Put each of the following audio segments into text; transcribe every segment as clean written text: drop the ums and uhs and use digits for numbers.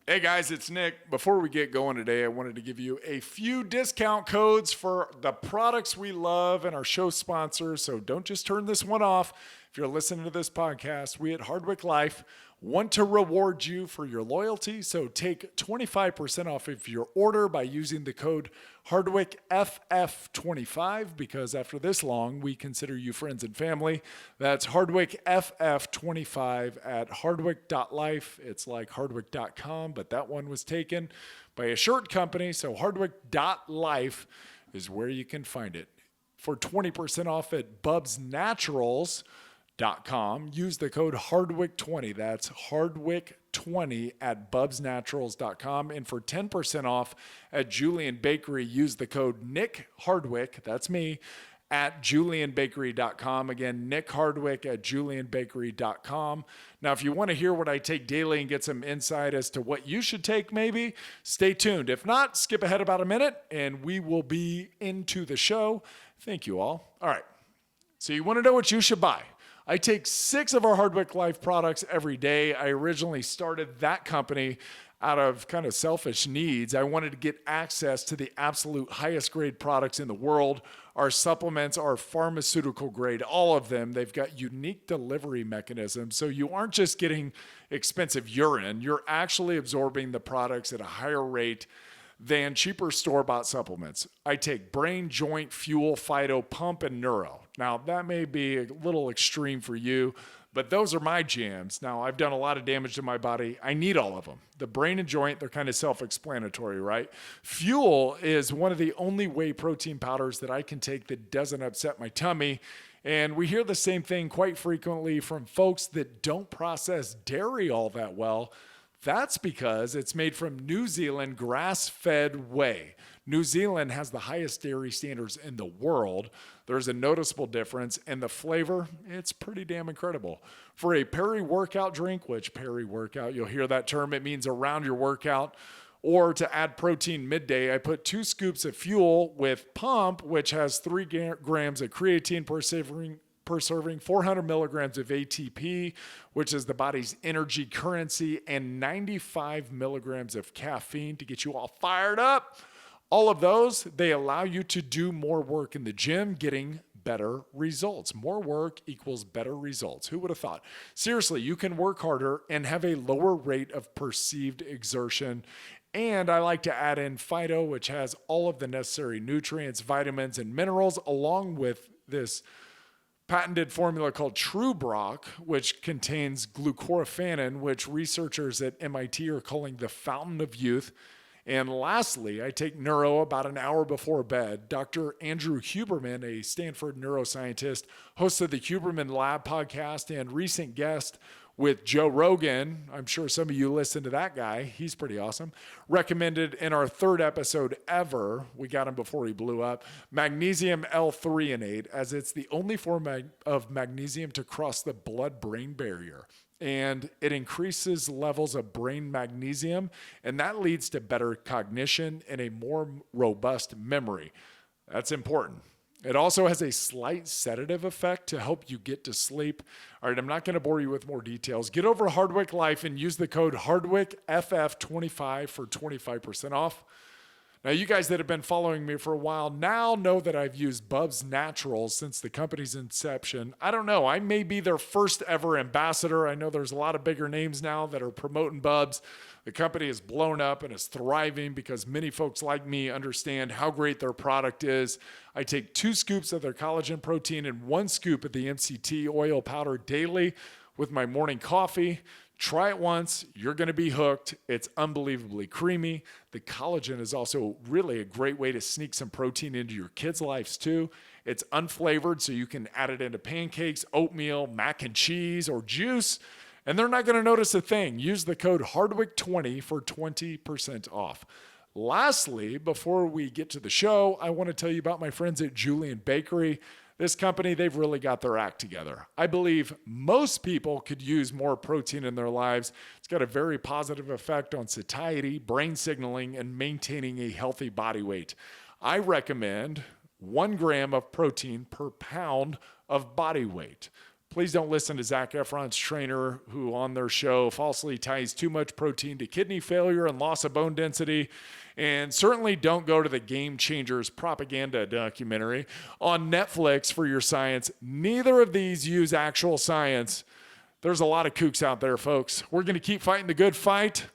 Hey guys, it's Nick. Before we get going today, I wanted to give you a few discount codes for the products we love and our show sponsors. So don't just turn this one off. If you're listening to this podcast, we at Hardwick Life want to reward you for your loyalty. So take 25% off of your order by using the code HardwickFF25, because after this long, we consider you friends and family. That's HardwickFF25 at hardwick.life. It's like hardwick.com, but that one was taken by a shirt company. So hardwick.life is where you can find it. For 20% off at bubsnaturals.com, use the code Hardwick20. That's Hardwick20 at bubsnaturals.com. And for 10% off at Julian Bakery, use the code Nick Hardwick, that's me, at julianbakery.com. Again, Nick Hardwick at julianbakery.com. Now, if you want to hear what I take daily and get some insight as to what you should take, maybe, stay tuned. If not, skip ahead about a minute and we will be into the show. Thank you all. All right. So you want to know what you should buy. I take 6 of our Hardwick Life products every day. I originally started that company out of kind of selfish needs. I wanted to get access to the absolute highest grade products in the world. Our supplements are pharmaceutical grade, all of them. They've got unique delivery mechanisms. So you aren't just getting expensive urine, you're actually absorbing the products at a higher rate than cheaper store-bought supplements. I take brain, joint, fuel, phyto, pump, and neuro. Now, that may be a little extreme for you, but those are my jams. Now, I've done a lot of damage to my body. I need all of them. The brain and joint, they're kind of self-explanatory, right? Fuel is one of the only whey protein powders that I can take that doesn't upset my tummy. And we hear the same thing quite frequently from folks that don't process dairy all that well. That's because it's made from New Zealand grass-fed whey. New Zealand has the highest dairy standards in the world. There's a noticeable difference, and the flavor, it's pretty damn incredible. For a peri-workout drink, which peri-workout, you'll hear that term, it means around your workout, or to add protein midday, I put 2 scoops of fuel with pump, which has 3 grams of creatine per serving, 400 milligrams of ATP, which is the body's energy currency, and 95 milligrams of caffeine to get you all fired up. All of those, they allow you to do more work in the gym, getting better results. More work equals better results. Who would have thought? Seriously, you can work harder and have a lower rate of perceived exertion. And I like to add in phyto, which has all of the necessary nutrients, vitamins, and minerals, along with this patented formula called True Brock, which contains glucoraphanin, which researchers at MIT are calling the fountain of youth. And lastly, I take neuro about an hour before bed. Dr. Andrew Huberman, a Stanford neuroscientist, host of the Huberman Lab podcast and recent guest with Joe Rogan. I'm sure some of you listen to that guy. He's pretty awesome. Recommended in our 3rd episode ever, we got him before he blew up, magnesium L-threonate, as it's the only form of magnesium to cross the blood-brain barrier. And it increases levels of brain magnesium, and that leads to better cognition and a more robust memory. That's important. It also has a slight sedative effect to help you get to sleep. All right, I'm not going to bore you with more details. Get over to Hardwick Life and use the code HardwickFF25 for 25% off. Now, you guys that have been following me for a while now know that I've used Bubs Naturals since the company's inception. I don't know. I may be their first ever ambassador. I know there's a lot of bigger names now that are promoting Bubs. The company is blown up and is thriving because many folks like me understand how great their product is. I take 2 scoops of their collagen protein and 1 scoop of the MCT oil powder daily with my morning coffee. Try it once, you're going to be hooked. It's unbelievably creamy. The collagen is also really a great way to sneak some protein into your kids' lives too. It's unflavored, so you can add it into pancakes, oatmeal, mac and cheese, or juice, and they're not going to notice a thing. Use the code Hardwick20 for 20% off. Lastly, before we get to the show, I want to tell you about my friends at Julian Bakery. This company, they've really got their act together. I believe most people could use more protein in their lives. It's got a very positive effect on satiety, brain signaling, and maintaining a healthy body weight. I recommend 1 gram of protein per pound of body weight. Please don't listen to Zac Efron's trainer, who on their show falsely ties too much protein to kidney failure and loss of bone density. And certainly don't go to the Game Changers propaganda documentary on Netflix for your science. Neither of these use actual science. There's a lot of kooks out there, folks. We're going to keep fighting the good fight.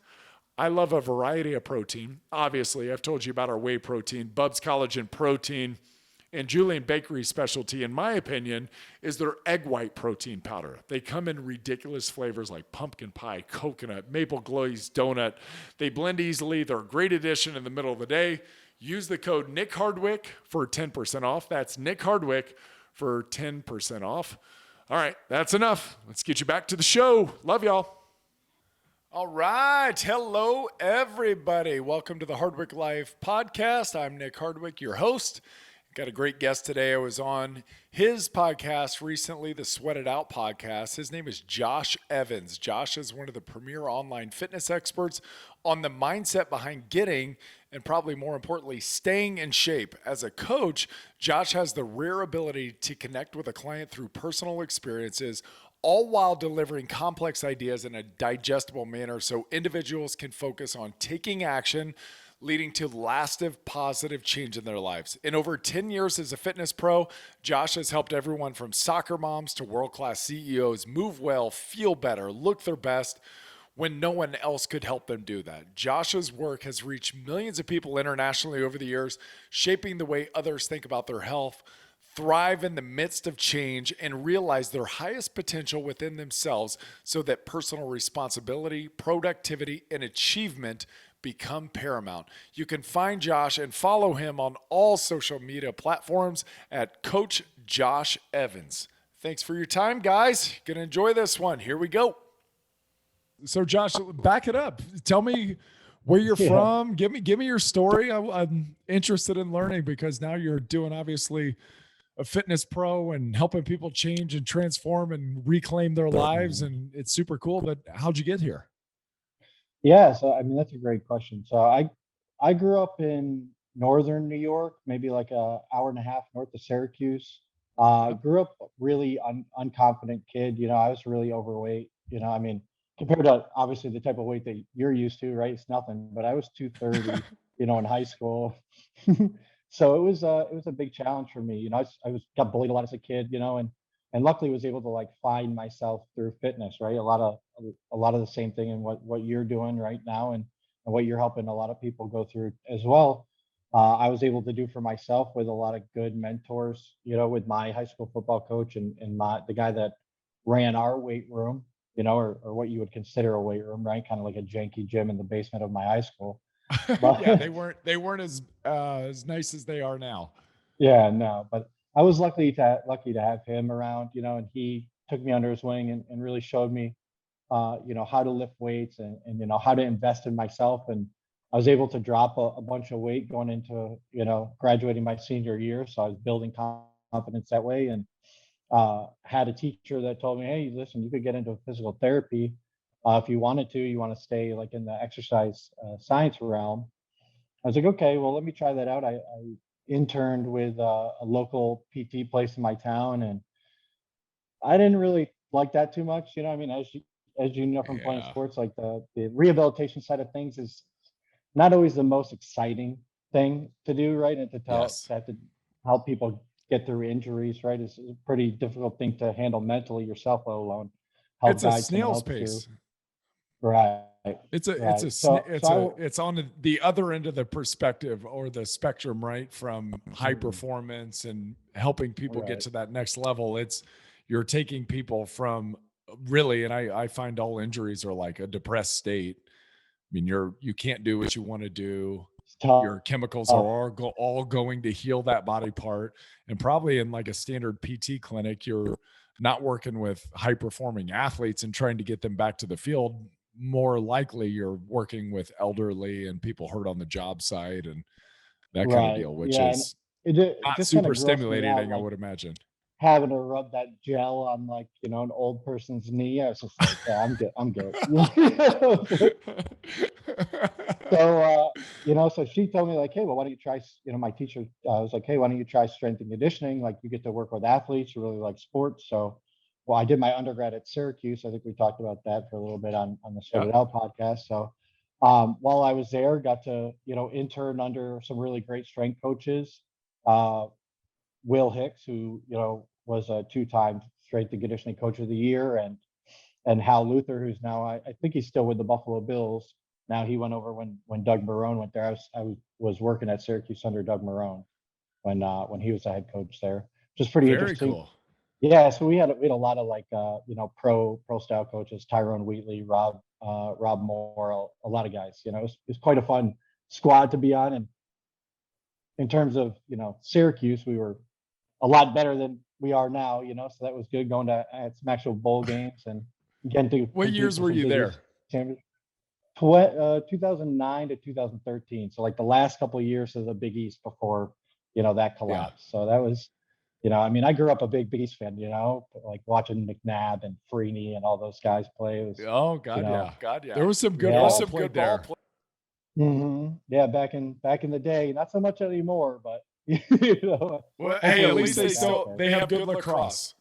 I love a variety of protein. Obviously, I've told you about our whey protein, Bubs Collagen Protein. And Julian Bakery's specialty, in my opinion, is their egg white protein powder. They come in ridiculous flavors like pumpkin pie, coconut, maple glazed donut. They blend easily. They're a great addition in the middle of the day. Use the code Nick Hardwick for 10% off. That's Nick Hardwick for 10% off. All right, that's enough. Let's get you back to the show. Love y'all. All right. Hello, everybody. Welcome to the Hardwick Life podcast. I'm Nick Hardwick, your host. Got a great guest today. I was on his podcast recently, the Sweat It Out podcast. His name is Josh Evans. Josh is one of the premier online fitness experts on the mindset behind getting, and probably more importantly, staying in shape. As a coach, Josh has the rare ability to connect with a client through personal experiences, all while delivering complex ideas in a digestible manner so individuals can focus on taking action, leading to lasting positive change in their lives. In over 10 years as a fitness pro, Josh has helped everyone from soccer moms to world-class CEOs move well, feel better, look their best when no one else could help them do that. Josh's work has reached millions of people internationally over the years, shaping the way others think about their health, thrive in the midst of change, and realize their highest potential within themselves so that personal responsibility, productivity, and achievement become paramount. You can find Josh and follow him on all social media platforms at Coach Josh Evans. Thanks for your time, guys. Gonna enjoy this one. Here we go. So, Josh, back it up. Tell me where you're from. Give me your story. I'm interested in learning because now you're doing obviously a fitness pro and helping people change and transform and reclaim their lives, and it's super cool. But how'd you get here? Yeah, so I mean that's a great question. So I grew up in northern New York, maybe like a hour and a half north of Syracuse. Yep. Grew up really unconfident kid. I was really overweight. I mean, compared to obviously the type of weight that you're used to, right? It's nothing. But I was 230, in high school. So it was a big challenge for me. I got bullied a lot as a kid, and luckily was able to like find myself through fitness, right? A lot of the same thing in what you're doing right now, and what you're helping a lot of people go through as well. I was able to do for myself with a lot of good mentors, with my high school football coach and the guy that ran our weight room, or what you would consider a weight room, right? Kind of like a janky gym in the basement of my high school. Yeah, But they weren't as nice as they are now. yeah, no, but I was lucky to have him around, and he took me under his wing and really showed me, how to lift weights and how to invest in myself. And I was able to drop a bunch of weight going into graduating my senior year, so I was building confidence that way. And had a teacher that told me, hey, listen, you could get into physical therapy if you wanted to. You want to stay like in the exercise science realm. I was like, okay, well, let me try that out. I interned with a local PT place in my town, and I didn't really like that too much. I mean, as you know from playing Yeah. sports, like the rehabilitation side of things is not always the most exciting thing to do, right? And Yes. to have to help people get through injuries, right, is a pretty difficult thing to handle mentally yourself, let alone help It's a guide someone snail's else through. pace. Right, right. It's on the other end of the perspective or the spectrum, right? From high Mhm, performance and helping people get right, to that next level. You're taking people from really, and I find all injuries are like a depressed state. I mean, you can't do what you want to do. it's Your tough. chemicals are all going to heal that body part. And probably in like a standard PT clinic, you're not working with high performing athletes and trying to get them back to the field. More likely, you're working with elderly and people hurt on the job site and that kind of Right, deal, which yeah, and is it not just kind super of grossed me out, stimulating, I like would imagine. having to rub that gel on like an old person's knee. I was just like, yeah, I'm good. So, so she told me like, hey, well, why don't you try, my teacher was like, hey, why don't you try strength and conditioning? Like you get to work with athletes who really like sports. So well, I did my undergrad at Syracuse. I think we talked about that for a little bit on the Sweat Yeah. It Out podcast. So while I was there, got to, intern under some really great strength coaches. Uh, Will Hicks, who, was a two-time strength and conditioning coach of the year, and Hal Luther, who's now, I think he's still with the Buffalo Bills. Now he went over when Doug Marrone went there. I was working at Syracuse under Doug Marrone when he was the head coach there, which is pretty Very interesting. cool. Yeah, so we had a lot of like pro style coaches, Tyrone Wheatley, Rob Moore, a lot of guys. It was quite a fun squad to be on. And in terms of Syracuse, we were a lot better than we are now. So that was good, going to some actual bowl games and getting to What compete years for were some you Big there? East championships. 2009 to 2013. So like the last couple of years of the Big East before that collapse. So that was, I mean, I grew up a big East fan, like watching McNabb and Freeney and all those guys play. It was, Oh God, know, yeah. There was some good Yeah. ball played there. Yeah, back in the day, not so much anymore, but Well, hopefully hey, at we least can they get still back there. they have good lacrosse.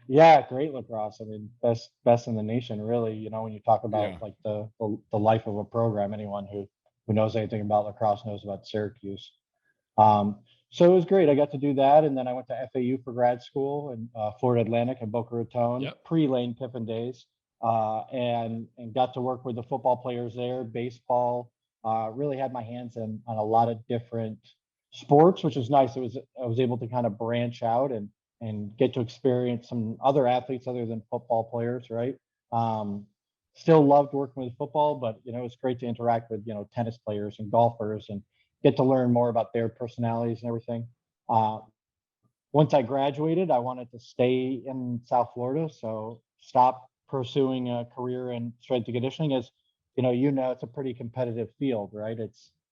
Yeah, great lacrosse. I mean, best in the nation, really. When you talk about Yeah. like the life of a program, anyone who knows anything about lacrosse knows about Syracuse. So it was great. I got to do that, and then I went to FAU for grad school in Florida Atlantic and Boca Raton, Yep. pre-Lane Kiffin days, and got to work with the football players there, baseball. Really had my hands on a lot of different sports, which was nice. I was able to kind of branch out and get to experience some other athletes other than football players, right? Still loved working with football, but it's great to interact with tennis players and golfers and get to learn more about their personalities and everything. Uh, Once I graduated, I wanted to stay in South Florida, so stopped pursuing a career in strength and conditioning. As it's a pretty competitive field, right?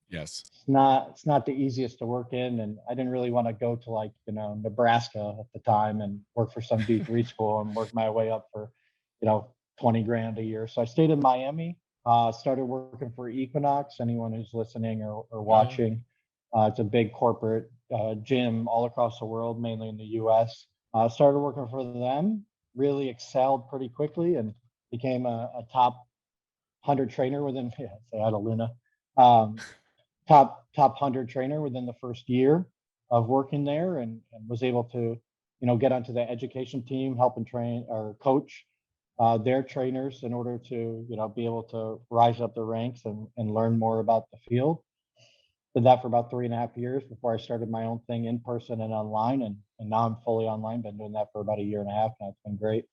Yes. It's not the easiest to work in, and I didn't really want to go to like Nebraska at the time and work for some D3 school and work my way up for 20 grand a year. So I stayed in Miami. Started working for Equinox. Anyone who's listening or watching, it's a big corporate gym all across the world, mainly in the U.S. Started working for them. Really excelled pretty quickly and became a top 100 trainer within. Yeah, say hi to Luna. Top 100 trainer within the first year of working there, and was able to get onto the education team, help and train or coach their trainers in order to be able to rise up the ranks and learn more about the field. Did that for about 3.5 years before I started my own thing in person and online, and now I'm fully online. Been doing that for about a year and a half now. It's been great.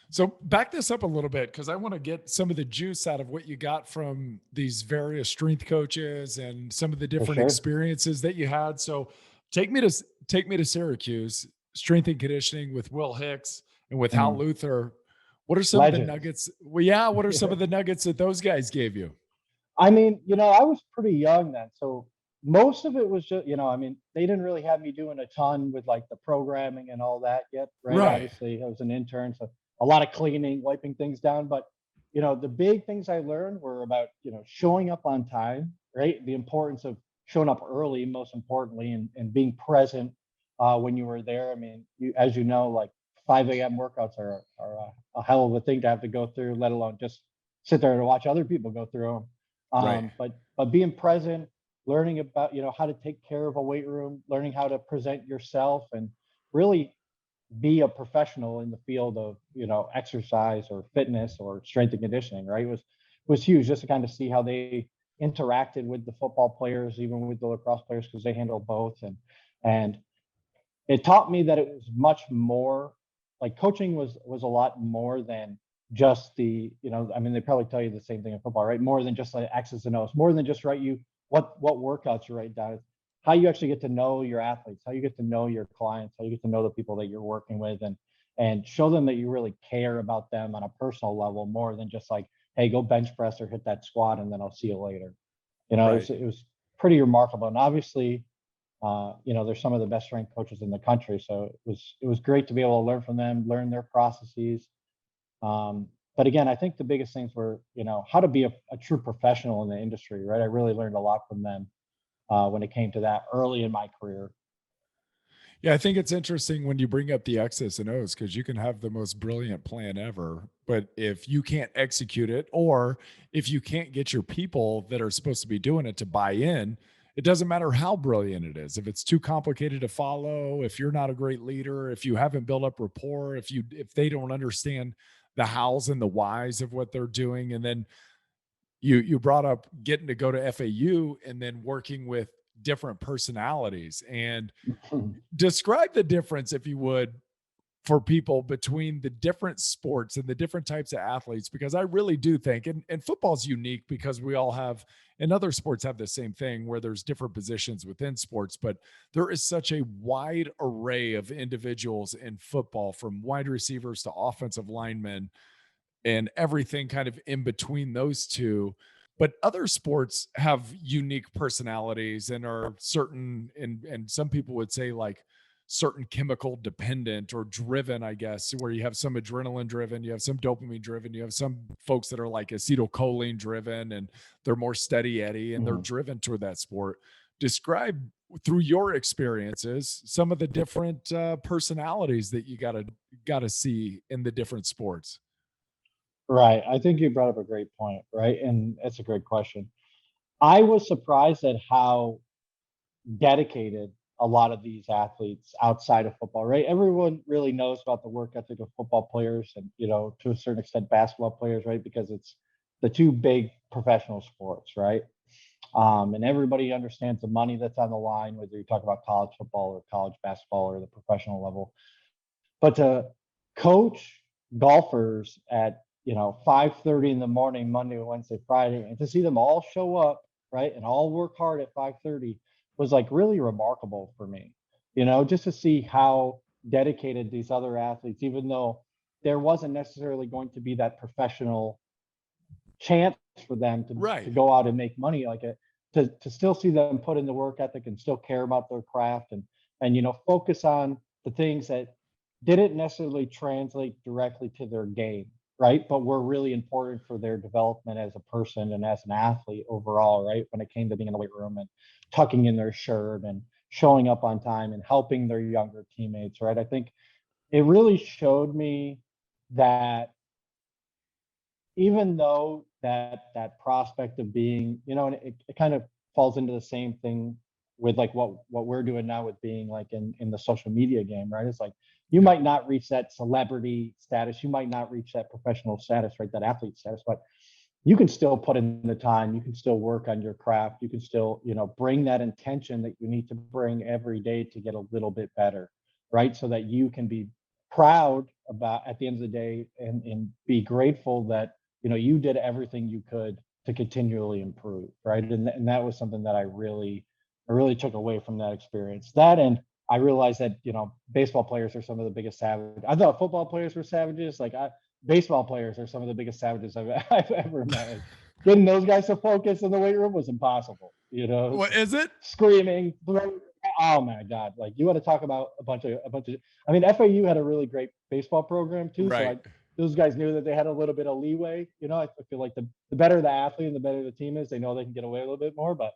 So back this up a little bit, because I want to get some of the juice out of what you got from these various strength coaches and some of the different sure. experiences that you had. So take me to Syracuse, strength and conditioning with Will Hicks and with Hal Luther. What are some of the Legends. nuggets? Well, yeah, what are some of the nuggets that those guys gave you? I mean, I was pretty young then, so most of it was just, I mean, they didn't really have me doing a ton with like the programming and all that yet, right? Right. Obviously, I was an intern, so a lot of cleaning, wiping things down. But, the big things I learned were about, showing up on time, right? The importance of showing up early, most importantly, and being present when you were there. I mean, as you know, like 5 a.m. workouts are a hell of a thing to have to go through, let alone just sit there and watch other people go through them. Right. But being present, learning about how to take care of a weight room, learning how to present yourself, and really be a professional in the field of exercise or fitness or strength and conditioning, right? Was huge, just to kind of see how they interacted with the football players, even with the lacrosse players, because they handle both. And it taught me that it was much more, like coaching was a lot more than just the, I mean, they probably tell you the same thing in football, right? More than just like X's and O's, more than just write you what workouts you write down. It's how you actually get to know your athletes, how you get to know your clients, how you get to know the people that you're working with, and show them that you really care about them on a personal level, more than just like, hey, go bench press or hit that squat and then I'll see you later. Right. It was pretty remarkable. And obviously, there's some of the best strength coaches in the country. So it was great to be able to learn from them, learn their processes. But again, I think the biggest things were, how to be a true professional in the industry, right? I really learned a lot from them when it came to that early in my career. Yeah, I think it's interesting when you bring up the X's and O's because you can have the most brilliant plan ever, but if you can't execute it, or if you can't get your people that are supposed to be doing it to buy in, it doesn't matter how brilliant it is. If it's too complicated to follow, if you're not a great leader, if you haven't built up rapport, if they don't understand the hows and the whys of what they're doing, and then you brought up getting to go to FAU and then working with different personalities, and describe the difference, if you would, for people between the different sports and the different types of athletes, because I really do think, and football's unique because we all have, and other sports have the same thing where there's different positions within sports, but there is such a wide array of individuals in football, from wide receivers to offensive linemen and everything kind of in between those two. But other sports have unique personalities and are certain, and some people would say like certain chemical dependent or driven, I guess, where you have some adrenaline driven, you have some dopamine driven, you have some folks that are like acetylcholine driven, and they're more steady Eddie and they're Mhm. driven toward that sport. Describe, through your experiences, some of the different personalities that you gotta see in the different sports. Right. I think you brought up a great point, right? And it's a great question. I was surprised at how dedicated a lot of these athletes outside of football, right? Everyone really knows about the work ethic of football players and, to a certain extent, basketball players, right? Because it's the two big professional sports, right? And everybody understands the money that's on the line, whether you talk about college football or college basketball or the professional level. But to coach golfers at 5:30 in the morning, Monday, Wednesday, Friday, and to see them all show up, right, and all work hard at 5:30 was like really remarkable for me. Just to see how dedicated these other athletes, even though there wasn't necessarily going to be that professional chance for them to Right. go out and make money like it, to still see them put in the work ethic and still care about their craft, and focus on the things that didn't necessarily translate directly to their game, right, but were really important for their development as a person and as an athlete overall, right, when it came to being in the weight room and tucking in their shirt and showing up on time and helping their younger teammates, right. I think it really showed me that even though that prospect of being, and it kind of falls into the same thing with like what we're doing now with being like in the social media game, right? It's like you Yeah. might not reach that celebrity status, you might not reach that professional status, right? That athlete status, but you can still put in the time, you can still work on your craft, you can still, bring that intention that you need to bring every day to get a little bit better, right? So that you can be proud about at the end of the day, and be grateful that, you did everything you could to continually improve, right? And that was something that I really took away from that experience. That, and I realized that, baseball players are some of the biggest savages. I thought football players were savages. Baseball players are some of the biggest savages I've ever met. Like, getting those guys to focus in the weight room was impossible. What is it? Screaming, throwing, oh my god! Like, you want to talk about a bunch of. I mean, FAU had a really great baseball program too, so Right. those guys knew that they had a little bit of leeway. I feel like the better the athlete and the better the team is, they know they can get away a little bit more. But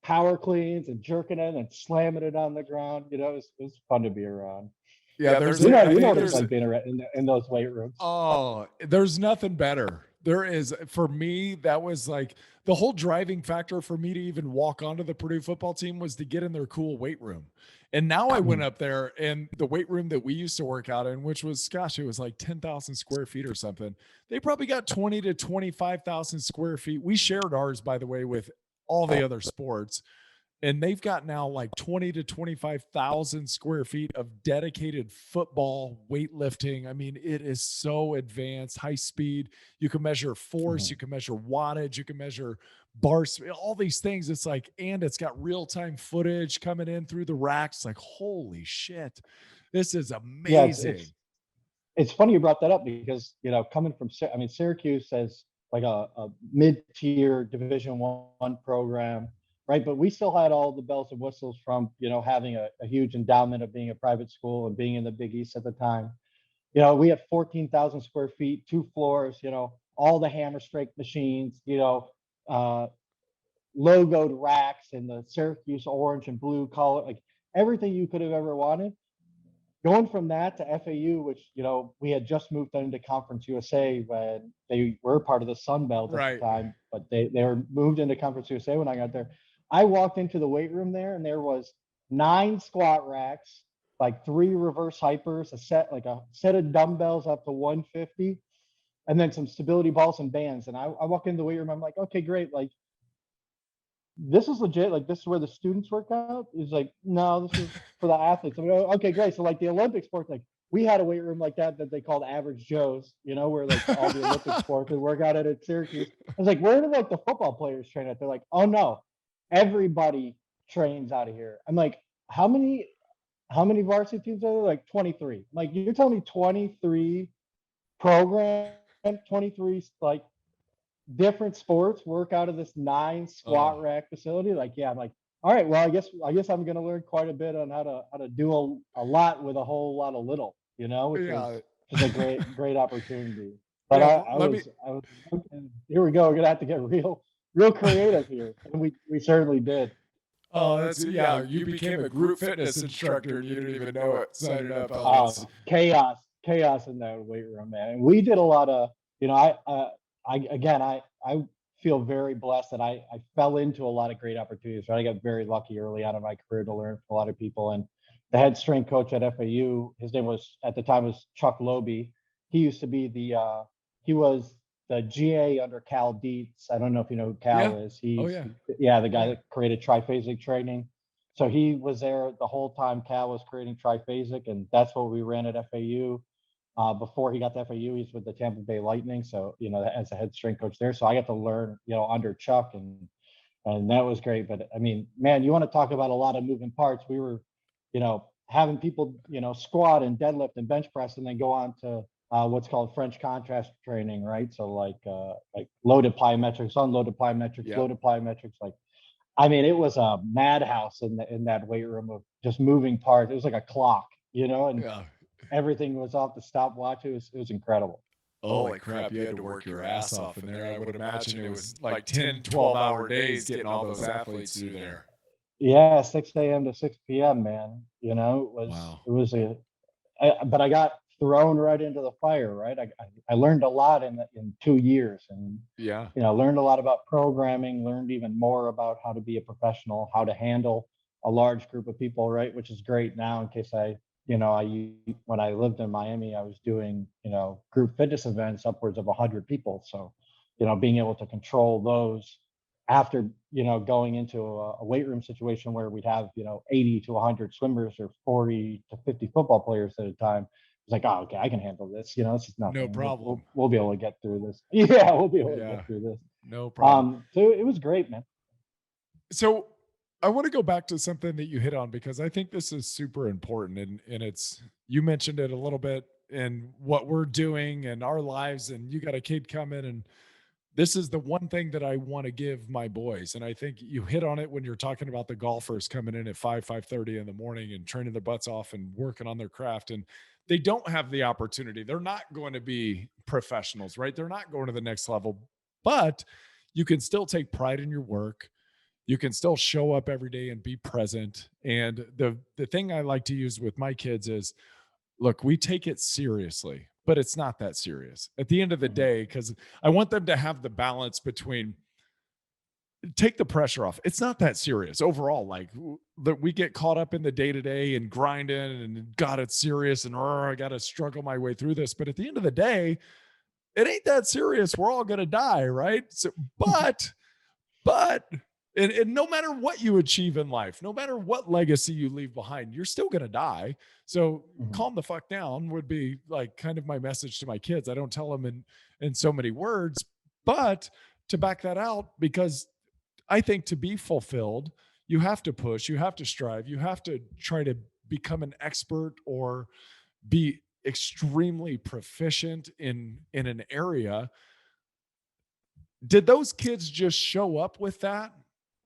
power cleans and jerking it and slamming it on the ground, it was fun to be around. Yeah, there's You a know, I you know think what it's there's like being around in those weight rooms. Oh, there's nothing better. There is, for me, that was like the whole driving factor for me to even walk onto the Purdue football team was to get in their cool weight room. And now I went Mhm. up there, and the weight room that we used to work out in, which was, gosh, it was like 10,000 square feet or something. They probably got 20 to 25,000 square feet. We shared ours, by the way, with all the other sports, and they've got now like 20 to 25,000 square feet of dedicated football weightlifting. I mean, it is so advanced, high speed. You can measure force, you Mhm. can measure wattage, you can measure bar speed, all these things. It's like, and it's got real time footage coming in through the racks. Like, holy shit, this is Yeah, amazing. it's funny you brought that up because, coming from I mean, Syracuse has like a mid-tier Division 1 program, right? But we still had all the bells and whistles from, having a huge endowment of being a private school and being in the Big East at the time. We had 14,000 square feet, 2 floors, all the hammer strike machines, uh, logoed racks in the Syracuse orange and blue color. Like, everything you could have ever wanted. Going from that to FAU, which, we had just moved into Conference USA when they were part of the Sun Belt at the Right. time, but they were moved into Conference USA when I got there. I walked into the weight room there and there was 9 squat racks, like 3 reverse hypers, a set of dumbbells up to 150, and then some stability balls and bands. And I walk into the weight room, I'm like, okay, great. Like, this is legit. Like, this is where the students work out. He's like, no, this is for the athletes. I'm like, okay, great. So like the Olympic sports, like we had a weight room like that they called Average Joe's, where like all the Olympic sports would work out at Syracuse. I was like, where do like the football players train at? They're like, oh no, everybody trains out of here. I'm like, how many varsity teams are there? Like 23. I'm like, you're telling me 23 programs, 23 like different sports work out of this 9 Oh, squat rack facility? Like, yeah, I'm like, all right, well, I guess I'm gonna learn quite a bit on how to do a lot with a whole lot of little, which was yeah. just a great opportunity. But Yeah. I, Well, I let me, was I was here we go. We're gonna have to get real creative here. And we certainly did. oh, that's, yeah. You became a group fitness instructor and you didn't even know it. Signing up. Oh, that's, Chaos in that weight room, man. And we did a lot of, I feel very blessed that I fell into a lot of great opportunities. Right, I got very lucky early on in my career to learn from a lot of people. And the head strength coach at FAU, his name was at the time was Chuck Loby. He used to be he was the GA under Cal Dietz. I don't know if you know who yeah. Cal is. Oh, yeah. Yeah, the guy that created triphasic training. So he was there the whole time Cal was creating triphasic, and that's what we ran at FAU. Before he got to FAU, he's with the Tampa Bay Lightning. So, as a head strength coach there. So I got to learn, under Chuck, and that was great. But I mean, man, you want to talk about a lot of moving parts. We were, having people, squat and deadlift and bench press and then go on to what's called French contrast training, right? So like loaded plyometrics, unloaded plyometrics, Yeah. loaded plyometrics. Like, I mean, it was a madhouse in that weight room of just moving parts. It was like a clock, and Yeah. everything was off the stopwatch. It was incredible. Holy crap. You had to work your ass off in there. I would imagine it was like 10, 12-hour days getting all those athletes through there. Yeah, 6 a.m. to 6 p.m., man. Wow. It was but I got thrown right into the fire, right? I learned a lot in 2 years, and Yeah. learned a lot about programming, learned even more about how to be a professional, how to handle a large group of people, right? Which is great now in case when I lived in Miami, I was doing, group fitness events upwards of 100 people. So, being able to control those after, going into a weight room situation where we'd have, 80 to 100 swimmers or 40 to 50 football players at a time. It's like, oh, okay, I can handle this. This is No nothing. We'll, problem. we'll, we'll be able to get through this. Yeah, we'll be able to Yeah. get through this. No problem. So it was great, man. So I want to go back to something that you hit on because I think this is super important. And it's, you mentioned it a little bit in what we're doing in our lives. And you got a kid coming, and this is the one thing that I want to give my boys. And I think you hit on it when you're talking about the golfers coming in at 5:30 in the morning and training their butts off and working on their craft. And they don't have the opportunity. They're not going to be professionals, right? They're not going to the next level, but you can still take pride in your work. You can still show up every day and be present. And the thing I like to use with my kids is, look, we take it seriously, but it's not that serious at the end of the Mhm. day, because I want them to have the balance between, take the pressure off. It's not that serious overall. Like that we get caught up in the day to day and grinding and God, it's serious and I got to struggle my way through this. But at the end of the day, it ain't that serious. We're all going to die. Right. So, but and no matter what you achieve in life, no matter what legacy you leave behind, you're still going to die. So Mhm. calm the fuck down would be like kind of my message to my kids. I don't tell them in so many words, but to back that out, because I think to be fulfilled, you have to push, you have to strive, you have to try to become an expert or be extremely proficient in an area. Did those kids just show up with that,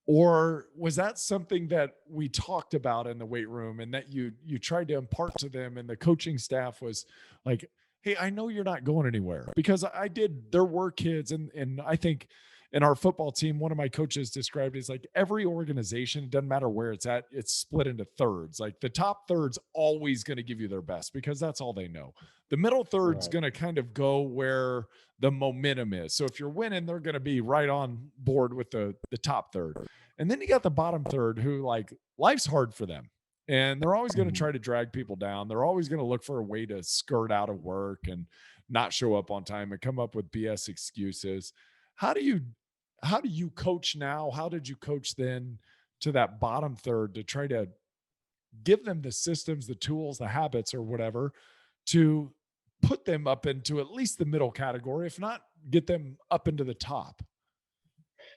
or was that something that we talked about in the weight room and that you tried to impart to them, and the coaching staff was like, hey, I know you're not going anywhere? Because I did, there were kids, and I think in our football team, one of my coaches described it as like every organization, it doesn't matter where it's at, it's split into thirds. Like the top third's always going to give you their best because that's all they know. The middle third's Right. going to kind of go where the momentum is. So if you're winning, they're going to be right on board with the top third. And then you got the bottom third who like life's hard for them. And they're always going to Mhm. try to drag people down. They're always going to look for a way to skirt out of work and not show up on time and come up with BS excuses. How do you how do you coach now? How did you coach then to that bottom third to try to give them the systems, the tools, the habits, or whatever to put them up into at least the middle category, if not get them up into the top?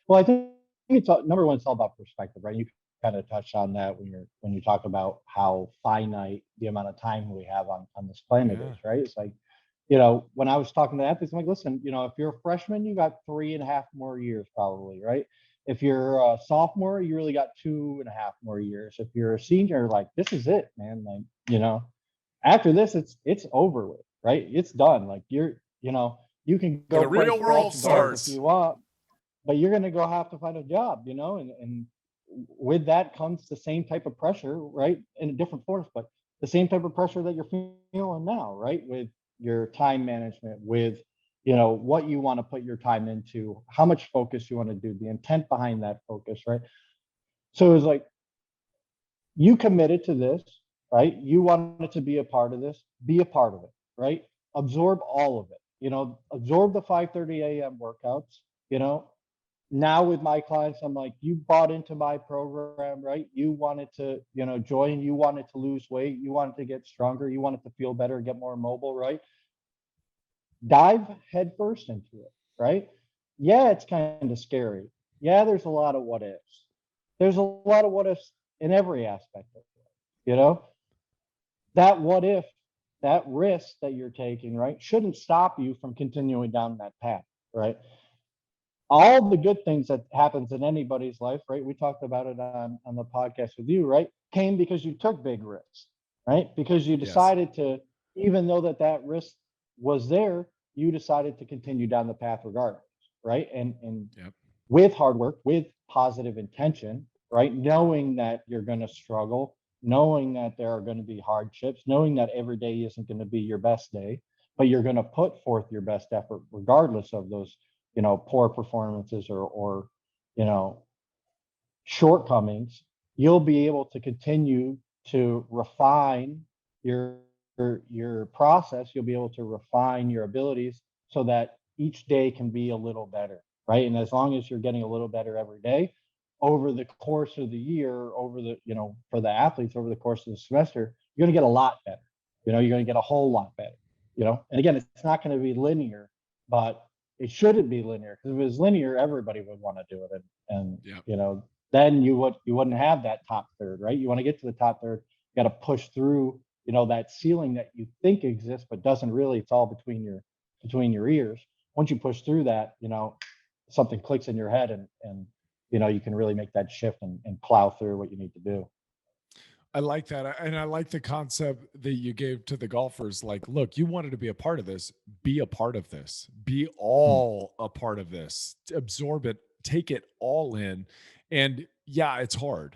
Well, I think it's number one. It's all about perspective, right? You kind of touched on that when you talk about how finite the amount of time we have on this planet is, Yeah. right? It's like, when I was talking to athletes, I'm like, listen, if you're a freshman, you got 3.5 more years probably, right? If you're a sophomore, you really got 2.5 more years. If you're a senior, like this is it, man. Like, after this, it's over with, right? It's done. Like you can The go play real world scratch and golf if starts. you want, but you're going to go have to find a job, and with that comes the same type of pressure, right? In a different force, but the same type of pressure that you're feeling now, right? With your time management, with what you want to put your time into, how much focus you want to do, the intent behind that focus, right? So it's like you committed to this, right? You wanted to be a part of this, be a part of it, right? Absorb all of it, absorb the 5:30 a.m. workouts, you know, now with my clients, I'm like, you bought into my program, right? You wanted to, join, you wanted to lose weight, you wanted to get stronger, you wanted to feel better, get more mobile, right? Dive headfirst into it, right? Yeah, it's kind of scary. Yeah, there's a lot of what ifs. There's a lot of what ifs in every aspect of it, that what if, that risk that you're taking, right, shouldn't stop you from continuing down that path, right? All the good things that happens in anybody's life, right? We talked about it on the podcast with you, right? Came because you took big risks, right? Because you Yes. decided to, even though that risk was there, you decided to continue down the path regardless, right? And Yep. with hard work, with positive intention, right? Knowing that you're going to struggle, knowing that there are going to be hardships, knowing that every day isn't going to be your best day, but you're going to put forth your best effort regardless of those, poor performances or, you know, shortcomings. You'll be able to continue to refine your your process. You'll be able to refine your abilities so that each day can be a little better, right? And as long as you're getting a little better every day over the course of the year, over the, for the athletes over the course of the semester, you're going to get a lot better. You're going to get a whole lot better, and again, it's not going to be linear, but it shouldn't be linear, because if it was linear, everybody would want to do it. And Yep. then you wouldn't have that top third, right? You want to get to the top third, you got to push through, that ceiling that you think exists but doesn't really. It's all between your ears. Once you push through that, something clicks in your head, and you can really make that shift and plow through what you need to do. I like that. And I like the concept that you gave to the golfers. Like, look, you wanted to be a part of this. Be a part of this. Be Hmm. all a part of this. Absorb it. Take it all in. And yeah, it's hard.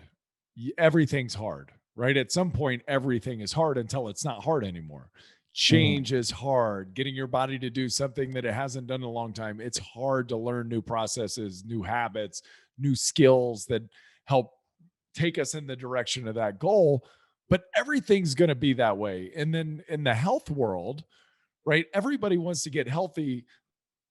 Everything's hard, right? At some point, everything is hard until it's not hard anymore. Hmm. Change is hard. Getting your body to do something that it hasn't done in a long time. It's hard to learn new processes, new habits, new skills that help take us in the direction of that goal. But everything's going to be that way. And then in the health world, right, everybody wants to get healthy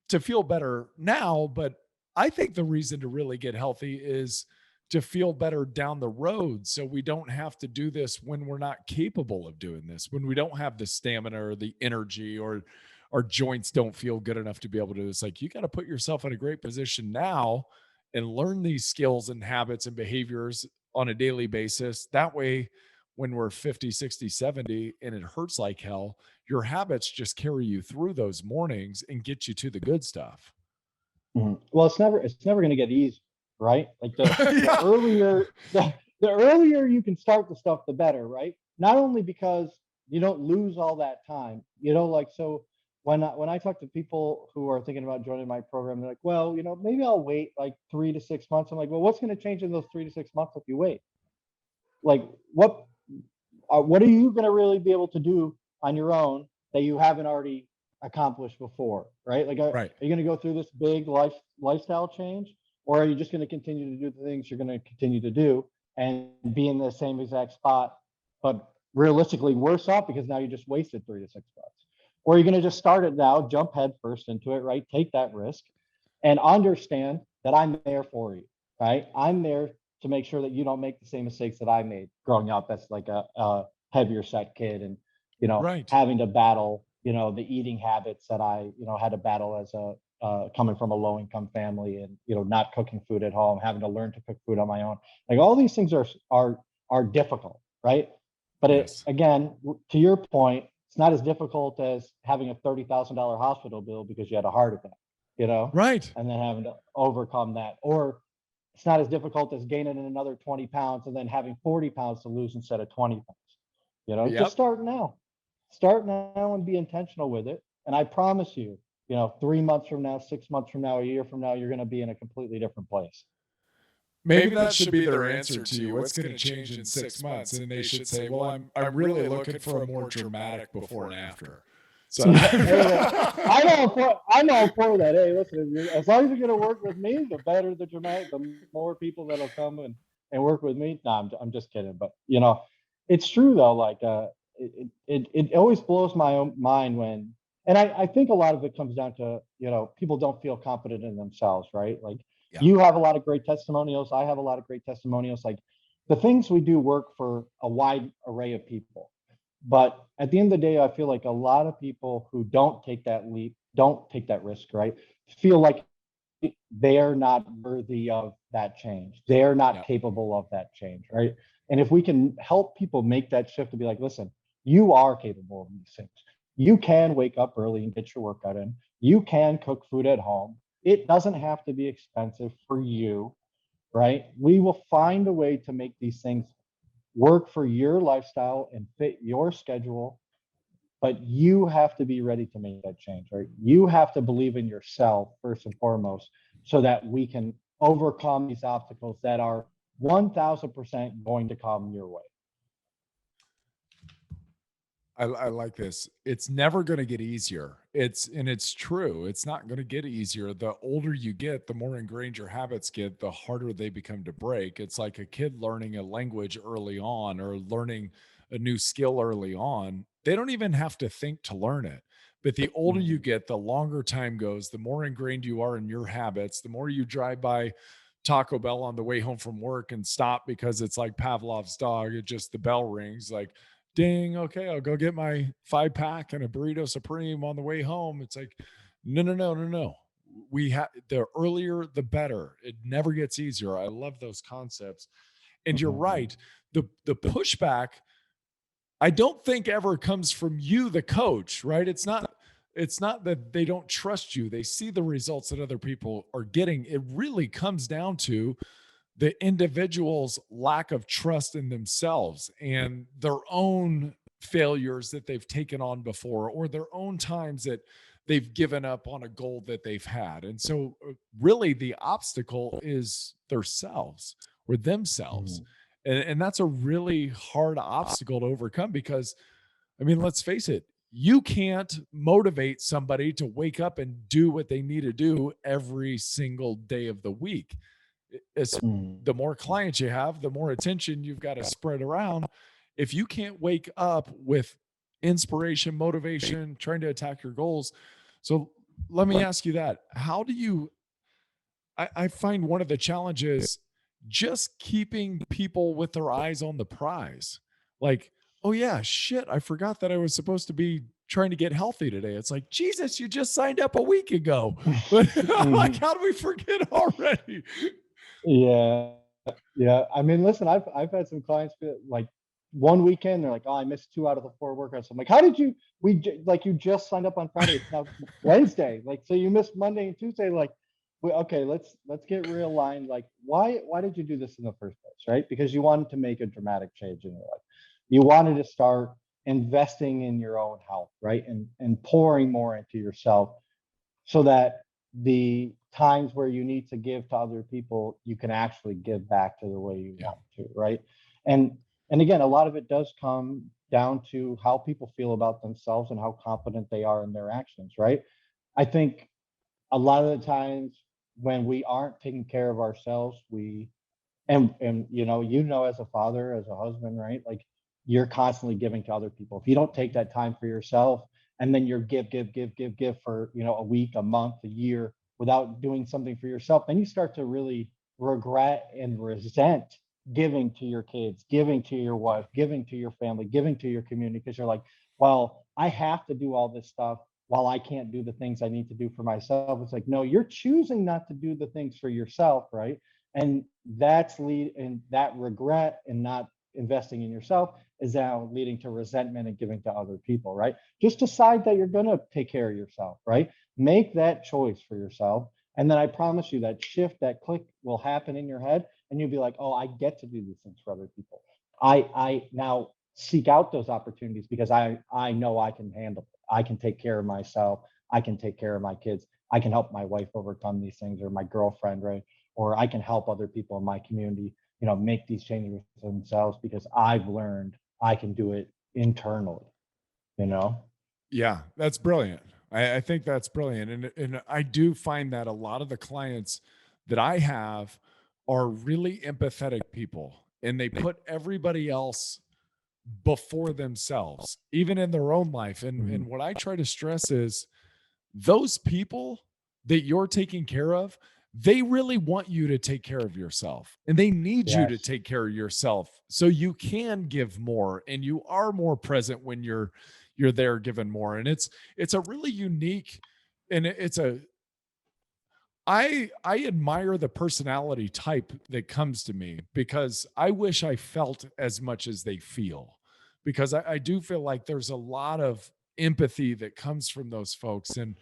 to feel better now. But I think the reason to really get healthy is to feel better down the road. So we don't have to do this when we're not capable of doing this, when we don't have the stamina or the energy, or our joints don't feel good enough to be able to. It's like you got to put yourself in a great position now and learn these skills and habits and behaviors on a daily basis. That way, when we're 50, 60, 70, and it hurts like hell, your habits just carry you through those mornings and get you to the good stuff. Hmm. Well, it's never going to get easy, right? Like the Yeah. earlier the earlier you can start the stuff, the better, right? Not only because you don't lose all that time, like so. when I talk to people who are thinking about joining my program, they're like, well, maybe I'll wait like 3 to 6 months. I'm like, well, what's going to change in those 3 to 6 months if you wait? Like, what are you going to really be able to do on your own that you haven't already accomplished before, right? Like, are Right. you going to go through this big lifestyle change, or are you just going to continue to do the things you're going to continue to do and be in the same exact spot, but realistically worse off because now you just wasted 3 to 6 months? Or are you going to just start it now, jump head first into it, right? Take that risk and understand that I'm there for you, right? I'm there to make sure that you don't make the same mistakes that I made growing up as like a heavier set kid, and Right. having to battle the eating habits that I had to battle as a coming from a low income family, and not cooking food at home, having to learn to cook food on my own. Like, all these things are difficult, right? But Yes. again, to your point, it's not as difficult as having a $30,000 hospital bill because you had a heart attack, Right. and then having to overcome that. Or it's not as difficult as gaining another 20 pounds and then having 40 pounds to lose instead of 20 pounds. Just Yep. start now. Start now and be intentional with it. And I promise you, 3 months from now, 6 months from now, a year from now, you're going to be in a completely different place. Maybe that should be their answer to you. What's going to change in 6 months? And they should say, "Well, I'm really looking for a more dramatic before and after." So, Yeah, hey, I'm all for that. Hey, listen, as long as you're going to work with me, the better the dramatic, the more people that'll come and work with me. No, I'm just kidding. But it's true though. Like, it always blows my own mind when, and I think a lot of it comes down to people don't feel confident in themselves, right? Like, yeah. you have a lot of great testimonials. I have a lot of great testimonials. Like, the things we do work for a wide array of people. But at the end of the day, I feel like a lot of people who don't take that leap, don't take that risk, right? Feel like they're not worthy of that change. They're not Yeah. capable of that change, right? And if we can help people make that shift to be like, listen, you are capable of these things. You can wake up early and get your workout in. You can cook food at home. It doesn't have to be expensive for you, right? We will find a way to make these things work for your lifestyle and fit your schedule, but you have to be ready to make that change, right? You have to believe in yourself first and foremost, so that we can overcome these obstacles that are 1000% going to come your way. I like this. It's never going to get easier. It's true. It's not going to get easier. The older you get, the more ingrained your habits get, the harder they become to break. It's like a kid learning a language early on or learning a new skill early on. They don't even have to think to learn it. But the older you Mhm. get, the longer time goes, the more ingrained you are in your habits, the more you drive by Taco Bell on the way home from work and stop because it's like Pavlov's dog. It just, the bell rings like, ding, okay, I'll go get my 5 pack and a burrito supreme on the way home. It's like, no, no, no, no, no. We have, the earlier the better. It never gets easier. I love those concepts. And you're Mhm. right. The pushback, I don't think ever comes from you, the coach, right? It's not that they don't trust you. They see the results that other people are getting. It really comes down to the individual's lack of trust in themselves and their own failures that they've taken on before, or their own times that they've given up on a goal that they've had. And so, really, the obstacle is themselves or themselves. Mhm. And that's a really hard obstacle to overcome because, I mean, let's face it, you can't motivate somebody to wake up and do what they need to do every single day of the week. It's, Mhm. the more clients you have, the more attention you've got to spread around. If you can't wake up with inspiration, motivation, trying to attack your goals. So let me ask you that. How do you, I find one of the challenges just keeping people with their eyes on the prize. Like, oh yeah, shit, I forgot that I was supposed to be trying to get healthy today. It's like, Jesus, you just signed up a week ago. But like, Mhm. how do we forget already? Yeah. Yeah. I mean, listen, I've had some clients like one weekend, they're like, oh, I missed 2 out of the 4 workouts. I'm like, how did you, like, you just signed up on Friday. It's now Wednesday. Like, so you missed Monday and Tuesday. Like, okay, let's get realigned. Like, why did you do this in the first place? Right? Because you wanted to make a dramatic change in your life. You wanted to start investing in your own health, right? And pouring more into yourself so that the times where you need to give to other people, you can actually give back to the way you Yeah. want to, right? And and again, a lot of it does come down to how people feel about themselves and how confident they are in their actions, right? I think a lot of the times when we aren't taking care of ourselves, we and as a father, as a husband, right? Like you're constantly giving to other people. If you don't take that time for yourself and then you're give for, a week, a month, a year without doing something for yourself, then you start to really regret and resent giving to your kids, giving to your Yeah. wife, giving to your family, giving to your community because you're like, well, I have to do all this stuff while I can't do the things I need to do for myself. It's like, no, you're choosing not to do the things for yourself, right? And that regret and not investing in yourself is now leading to resentment and giving to other people, right? Just decide that you're going to take care of yourself, right? Make that choice for yourself, and then I promise you that shift, that click will happen in your head, and you'll be like, oh, I get to do these things for other people. I now seek out those opportunities because I know I can handle it. I can take care of myself. I can take care of my kids. I can help my wife overcome these things, or my girlfriend, right? Or I can help other people in my community, make these changes themselves because I've learned I can do it internally, you know? Yeah, that's brilliant. I think that's brilliant. And I do find that a lot of the clients that I have are really empathetic people and they put everybody else before themselves, even in their own life. And Mhm. what I try to stress is those people that you're taking care of, they really want you to take care of yourself and they need you to Yes. take care of yourself so you can give more and you are more present when you're there giving more. And it's a really unique and it's a I admire the personality type that comes to me because I wish I felt as much as they feel because I do feel like there's a lot of empathy that comes from those folks. And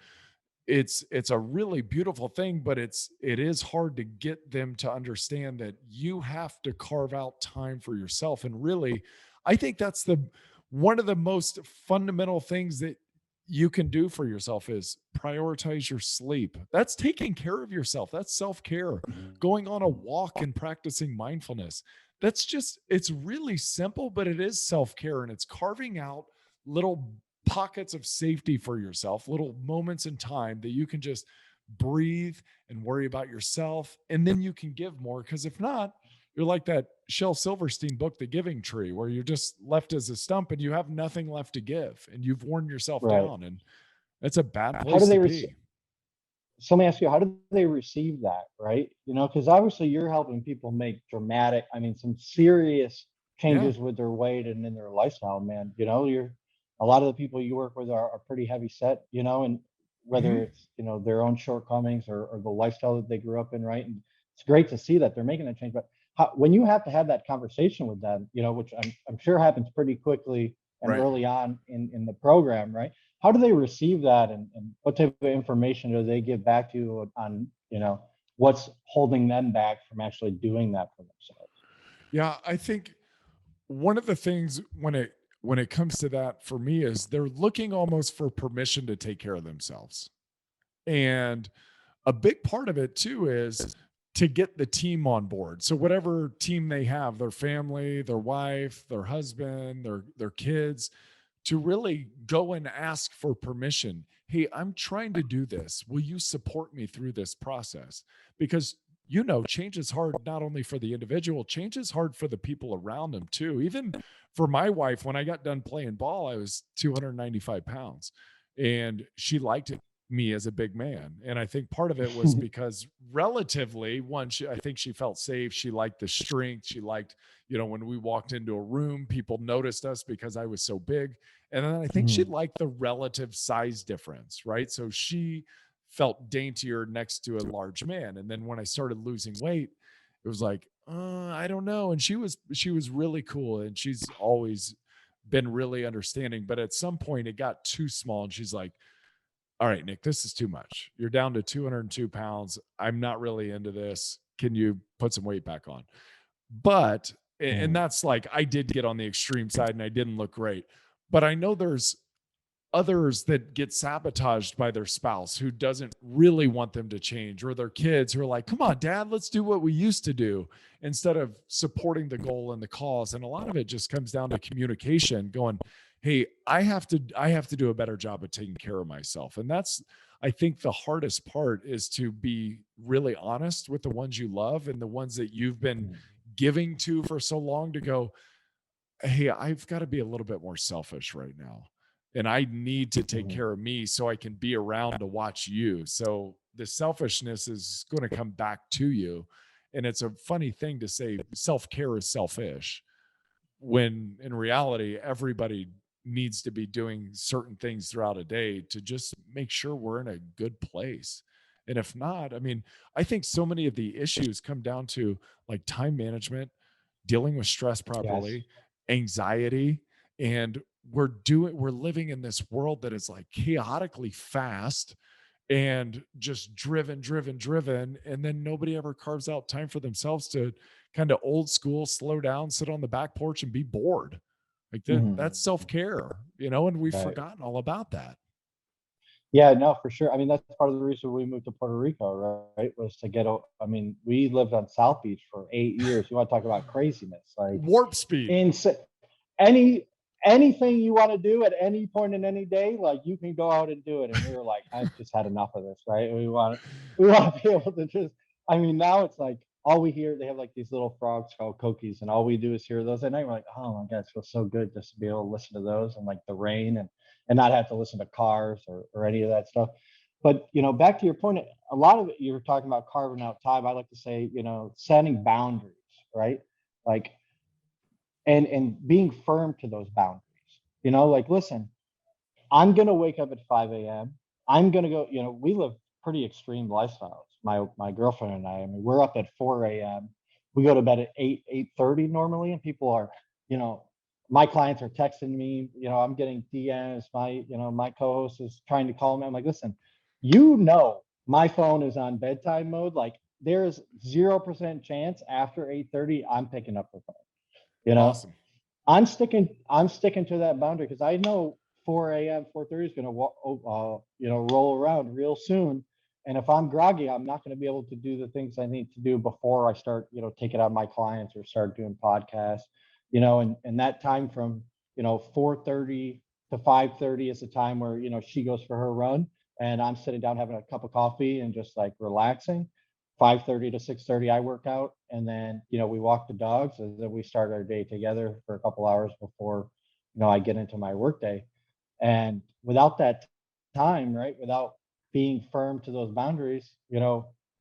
it's a really beautiful thing, but it is hard to get them to understand that you have to carve out time for yourself. And really, I think that's the one of the most fundamental things that you can do for yourself is prioritize your sleep. That's taking care of yourself. That's self-care. Mhm. Going on a walk and practicing mindfulness. That's just it's really simple, but it is self-care and it's carving out little pockets of safety for yourself, little moments in time that you can just breathe and worry about yourself. And then you can give more. Because if not, you're like that Shel Silverstein book, The Giving Tree, where you're just left as a stump and you have nothing left to give and you've worn yourself Right. down. And that's a bad How do place to they be. So let me ask you, how do they receive that, right? Because obviously you're helping people make dramatic, I mean, some serious Yeah. changes with their weight and in their lifestyle, man. You're a lot of the people you work with are pretty heavy set, and whether Mhm. it's, their own shortcomings or the lifestyle that they grew up in, right? And it's great to see that they're making that change. But when you have to have that conversation with them, which I'm sure happens pretty quickly and Right. early on in the program, right? How do they receive that, and what type of information do they give back to you on, what's holding them back from actually doing that for themselves? Yeah. I think one of the things when it comes to that for me is they're looking almost for permission to take care of themselves. And a big part of it too is to get the team on board. So whatever team they have, their family, their wife, their husband, their kids, to really go and ask for permission. Hey, I'm trying to do this. Will you support me through this process? Because change is hard not only for the individual, change is hard for the people around them too. Even for my wife, when I got done playing ball, I was 295 pounds and she liked me as a big man. And I think part of it was because relatively, one, I think she felt safe. She liked the strength. She liked, when we walked into a room, people noticed us because I was so big. And then I think she Mhm. liked the relative size difference, right? So she felt daintier next to a large man. And then when I started losing weight, it was like, I don't know. And she was really cool, and she's always been really understanding. But at some point, it got too small, and she's like, all right, Nick, this is too much. You're down to 202 pounds. I'm not really into this. Can you put some weight back on? But, and Mhm. that's like, I did get on the extreme side and I didn't look great. But I know there's others that get sabotaged by their spouse who doesn't really want them to change, or their kids who are like, come on, dad, let's do what we used to do, instead of supporting the goal and the cause. And a lot of it just comes down to communication, going, hey, I have to do a better job of taking care of myself. And that's, I think, the hardest part, is to be really honest with the ones you love and the ones that you've been giving to for so long, to go, hey, I've got to be a little bit more selfish right now. And I need to take Mhm. care of me so I can be around to watch you. So the selfishness is going to come back to you. And it's a funny thing to say self care is selfish, when in reality, everybody needs to be doing certain things throughout a day to just make sure we're in a good place. And if not, I mean, I think so many of the issues come down to like time management, dealing with stress Yes. properly, anxiety, and we're living in this world that is like chaotically fast and just driven, and then nobody ever carves out time for themselves to kind of old school slow down, sit on the back porch and be bored. Like Mhm. that's self-care, and we've Right. forgotten all about that. Yeah, no, for sure. I mean, that's part of the reason we moved to Puerto Rico, right? Was to get, I mean, we lived on South Beach for 8 years. You want to talk about craziness? Like, Warp speed. insane. Any anything you want to do at any point in any day, like you can go out and do it. And we were like, I've just had enough of this, right? We want to be able to just. I mean, now it's like all we hear. They have like these little frogs called cookies, and all we do is hear those at night. We're like, oh my god, it feels so good just to be able to listen to those and like the rain and not have to listen to cars or any of that stuff. But back to your point, a lot of it you're talking about carving out time. I like to say, setting boundaries, right? Like and being firm to those boundaries. Like listen, I'm gonna wake up at 5 a.m. I'm gonna go. We live pretty extreme lifestyles. My girlfriend and I. I mean, we're up at 4 a.m. We go to bed at 8:30 normally, and people are, you know, my clients are texting me. I'm getting DMs. My co-host is trying to call me. I'm like, listen, my phone is on bedtime mode. Like, there's 0% chance after 8:30 I'm picking up the phone. You know, Awesome. I'm sticking to that boundary because I know 4 a.m. 4:30 is going to roll around real soon. And if I'm groggy, I'm not going to be able to do the things I need to do before I start, taking out my clients or start doing podcasts. And that time from 4:30 to 5:30 is the time where she goes for her run, and I'm sitting down having a cup of coffee and just like relaxing. 5:30 to 6:30 I work out, and then we walk the dogs, and then we start our day together for a couple hours before I get into my workday. And without that time, right, without being firm to those boundaries,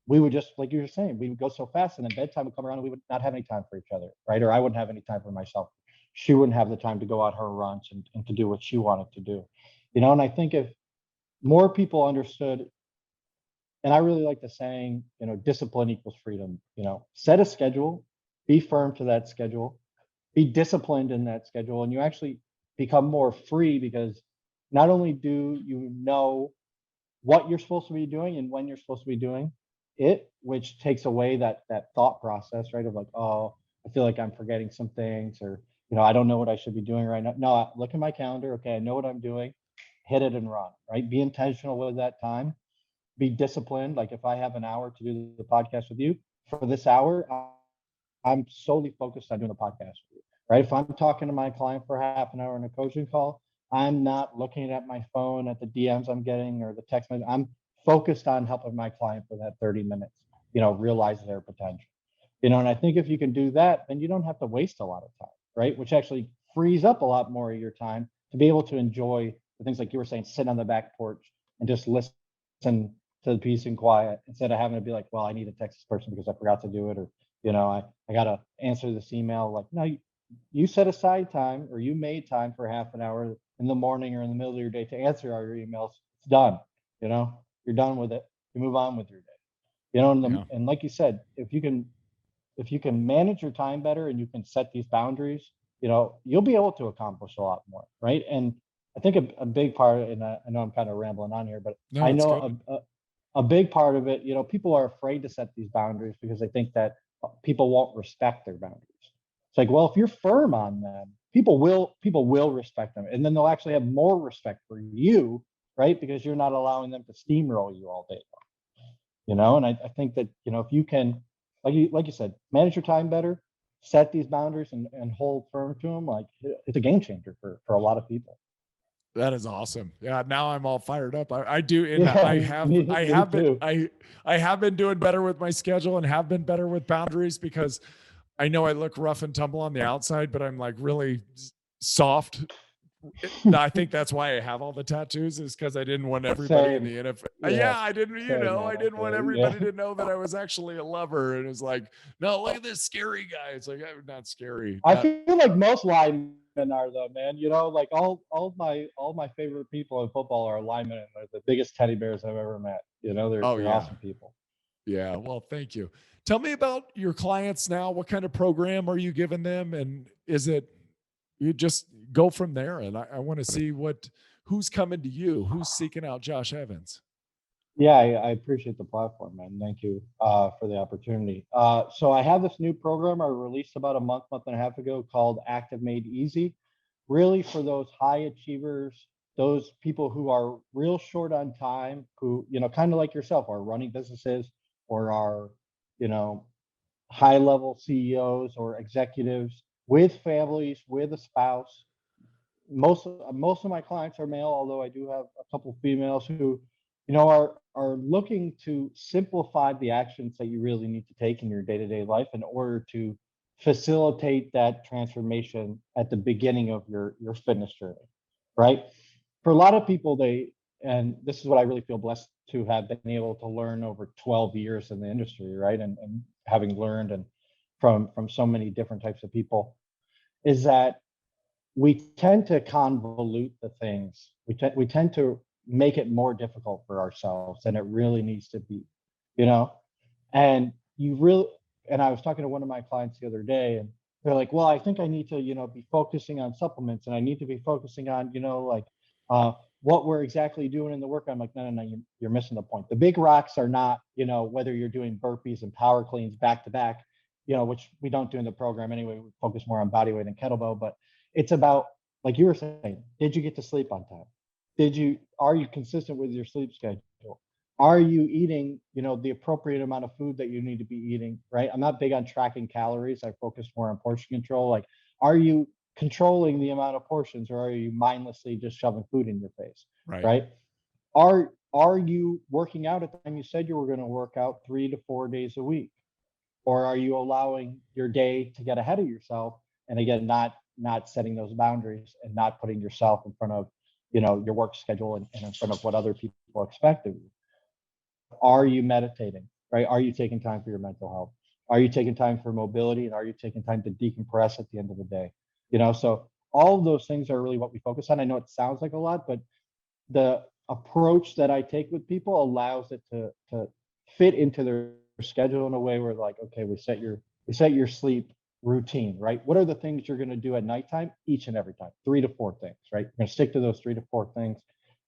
we would just, like you were saying, we would go so fast, and then bedtime would come around and we would not have any time for each other, right? Or I wouldn't have any time for myself. She wouldn't have the time to go out her runs and to do what she wanted to do. And I think if more people understood, and I really like the saying, discipline equals freedom. Set a schedule, be firm to that schedule, be disciplined in that schedule, and you actually become more free because not only do you know what you're supposed to be doing and when you're supposed to be doing it, which takes away that thought process, right? Of like, oh, I feel like I'm forgetting some things, or I don't know what I should be doing right now. No, look at my calendar. Okay, I know what I'm doing. Hit it and run. Right. Be intentional with that time, be disciplined. Like if I have an hour to do the podcast with you, for this hour, I'm solely focused on doing the podcast with you. Right. If I'm talking to my client for half an hour in a coaching call, I'm not looking at my phone at the DMs I'm getting or the text message. I'm focused on helping my client for that 30 minutes, realize their potential. And I think if you can do that, then you don't have to waste a lot of time, right? Which actually frees up a lot more of your time to be able to enjoy the things like you were saying, sit on the back porch and just listen to the peace and quiet instead of having to be like, well, I need to text this person because I forgot to do it, or I gotta answer this email. Like, no, you set aside time, or you made time for half an hour in the morning or in the middle of your day to answer all your emails. It's done. You're done with it. You move on with your day. Yeah. And like you said, if you can manage your time better and you can set these boundaries, you'll be able to accomplish a lot more, right? And I think a big part, and I know I'm kind of rambling on here, but No, I it's know good. a big part of it, people are afraid to set these boundaries because they think that people won't respect their boundaries. It's like, well, if you're firm on them, people will respect them, and then they'll actually have more respect for you, right? Because you're not allowing them to steamroll you all day long, and I think that, if you can, like you said, manage your time better, set these boundaries and hold firm to them, like it's a game changer for a lot of people. That is awesome. Yeah, now I'm all fired up. I do, and Yeah, I have, I me have been, too. I have been doing better with my schedule and have been better with boundaries because I know I look rough and tumble on the outside, but I'm like really soft. I think that's why I have all the tattoos is because I didn't want everybody in Same. the NFL. Yeah, Yeah, I didn't, same, man. I I didn't want feel you. Yeah. everybody to know that I was actually a lover. And it's like, no, look at this scary guy. It's like, I'm not scary. I Not, feel like most linemen are though, man. Like all my favorite people in football are linemen, and they're the biggest teddy bears I've ever met. oh They're yeah. awesome people. Yeah. Well, thank you. Tell me about your clients now. What kind of program are you giving them? And is it, you just go from there? And I want to see who's coming to you, who's seeking out Josh Evans. Yeah, I appreciate the platform, man. Thank you for the opportunity. So I have this new program I released about a month and a half ago called Active Made Easy, really for those high achievers, those people who are real short on time, who, kind of like yourself, are running businesses or are, you know, high level CEOs or executives with families, with a spouse. Most of my clients are male, although I do have a couple females who, are looking to simplify the actions that you really need to take in your day-to-day life in order to facilitate that transformation at the beginning of your fitness journey, right? For a lot of people, and this is what I really feel blessed to have been able to learn over 12 years in the industry, right? And having learned and from so many different types of people, is that we tend to convolute the things. We tend to make it more difficult for ourselves than it really needs to be, you know. And you really, and I was talking to one of my clients the other day, and they're like, "Well, I think I need to, be focusing on supplements, and I need to be focusing on, like, uh, what we're exactly doing in the work." I'm like, "No, no, no, you're missing the point. The big rocks are not, whether you're doing burpees and power cleans back to back, which we don't do in the program anyway. We focus more on body weight and kettlebell, but it's about, like you were saying, did you get to sleep on time? Are you consistent with your sleep schedule? Are you eating, the appropriate amount of food that you need to be eating, right? I'm not big on tracking calories. I focus more on portion control. Like, are you controlling the amount of portions, or are you mindlessly just shoving food in your face, Right. right? Are you working out at the time you said you were going to work out 3 to 4 days a week? Or are you allowing your day to get ahead of yourself, and again, not setting those boundaries and not putting yourself in front of, your work schedule, and in front of what other people expect of you? Are you meditating, right? Are you taking time for your mental health? Are you taking time for mobility, and are you taking time to decompress at the end of the day? So all of those things are really what we focus on. I know it sounds like a lot, but the approach that I take with people allows it to fit into their schedule in a way where, like, okay, we set your sleep routine, right? What are the things you're going to do at nighttime each and every time? 3 to 4 things, right? You're going to stick to those 3 to 4 things.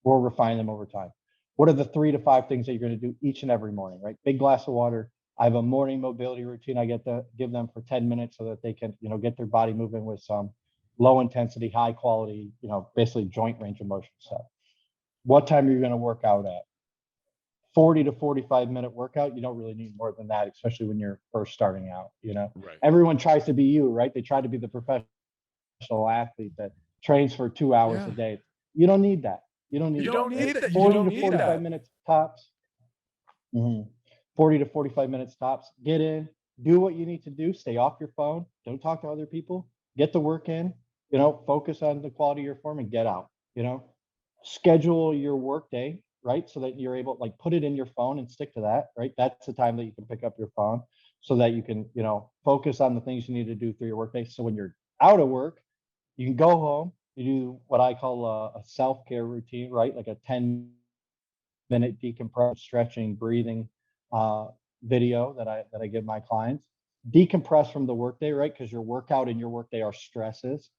We'll refine them over time. What are the 3 to 5 things that you're going to do each and every morning, right? Big glass of water. I have a morning mobility routine I get to give them for 10 minutes so that they can, get their body moving with some low intensity, high quality, basically joint range of motion stuff. What time are you going to work out at? 40 to 45-minute workout. You don't really need more than that, especially when you're first starting out. Right. Everyone tries to be you, right? They try to be the professional athlete that trains for 2 hours a Yeah. day. You don't need that. You don't You need don't that, right? need that. You 40 don't to need 45 that. minutes tops. 40 to 45 minutes tops. Get in, do what you need to do. Stay off your phone. Don't talk to other people. Get the work in. Focus on the quality of your form and get out. Schedule your work day, right? So that you're able, like, put it in your phone and stick to that, right? That's the time that you can pick up your phone so that you can, focus on the things you need to do through your workday. So when you're out of work, you can go home, you do what I call a self-care routine, right? Like a 10-minute decompression, stretching, breathing uh, video that I give my clients. Decompress from the workday, right? Because your workout and your workday are stresses.